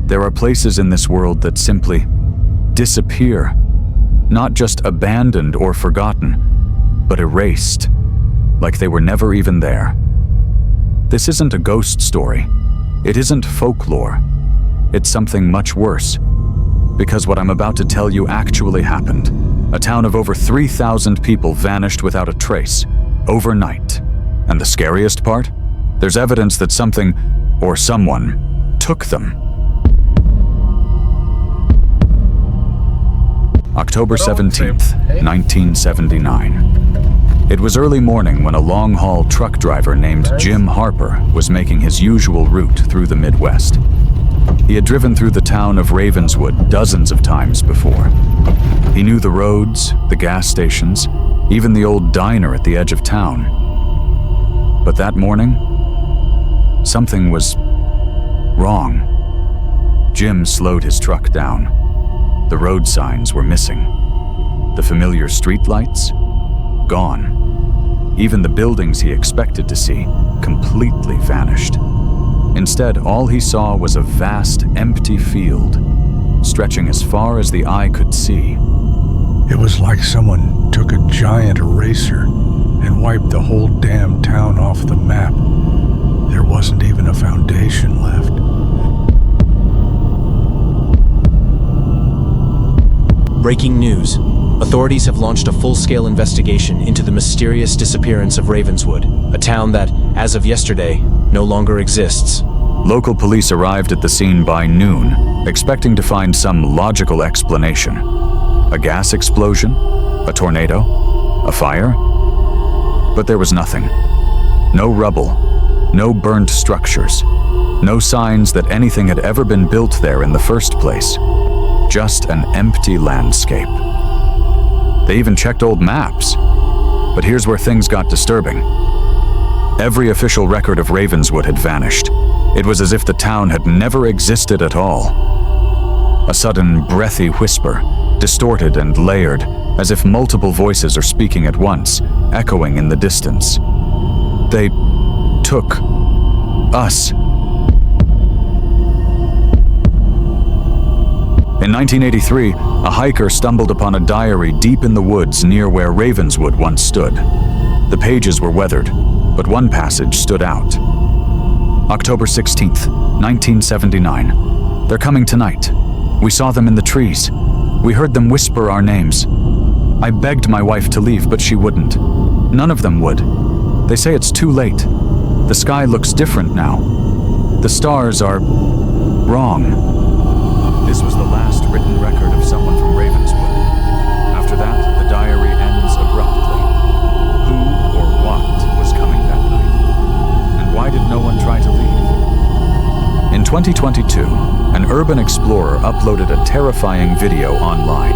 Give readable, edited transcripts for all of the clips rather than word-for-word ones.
There are places in this world that simply disappear, not just abandoned or forgotten, but erased, like they were never even there. This isn't a ghost story. It isn't folklore. It's something much worse, because what I'm about to tell you actually happened. A town of over 3,000 people vanished without a trace, overnight. And the scariest part? There's evidence that something or someone took them. October 17th, 1979. It was early morning when a long-haul truck driver named Jim Harper was making his usual route through the Midwest. He had driven through the town of Ravenswood dozens of times before. He knew the roads, the gas stations, even the old diner at the edge of town. But that morning, something was wrong. Jim slowed his truck down. The road signs were missing. The familiar streetlights? Gone. Even the buildings he expected to see completely vanished. Instead, all he saw was a vast, empty field, stretching as far as the eye could see. It was like someone took a giant eraser and wiped the whole damn town off the map. There wasn't even a foundation left. Breaking news. Authorities have launched a full-scale investigation into the mysterious disappearance of Ravenswood, a town that, as of yesterday, no longer exists. Local police arrived at the scene by noon, expecting to find some logical explanation. A gas explosion? A tornado? A fire? But there was nothing. No rubble. No burned structures. No signs that anything had ever been built there in the first place. Just an empty landscape. They even checked old maps. But here's where things got disturbing. Every official record of Ravenswood had vanished. It was as if the town had never existed at all. A sudden, breathy whisper, distorted and layered, as if multiple voices are speaking at once, echoing in the distance. They took us. In 1983, a hiker stumbled upon a diary deep in the woods near where Ravenswood once stood. The pages were weathered, but one passage stood out. October 16th, 1979. They're coming tonight. We saw them in the trees. We heard them whisper our names. I begged my wife to leave, but she wouldn't. None of them would. They say it's too late. The sky looks different now. The stars are wrong. This was the last written record of someone from Ravenswood. After that, the diary ends abruptly. Who or what was coming that night? And why did no one try to leave? In 2022, an urban explorer uploaded a terrifying video online.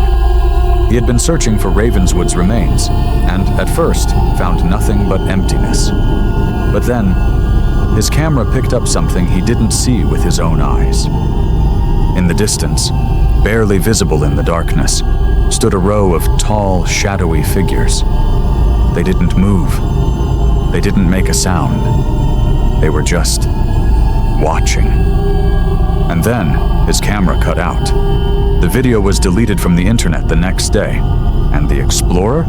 He had been searching for Ravenswood's remains, and at first found nothing but emptiness. But then, his camera picked up something he didn't see with his own eyes. In the distance, barely visible in the darkness, stood a row of tall, shadowy figures. They didn't move. They didn't make a sound. They were just watching. And then, his camera cut out. The video was deleted from the internet the next day, and the explorer?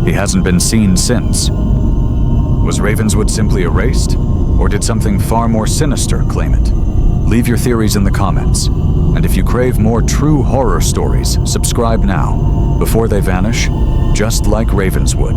He hasn't been seen since. Was Ravenswood simply erased, or did something far more sinister claim it? Leave your theories in the comments. And if you crave more true horror stories, subscribe now, before they vanish, just like Ravenswood.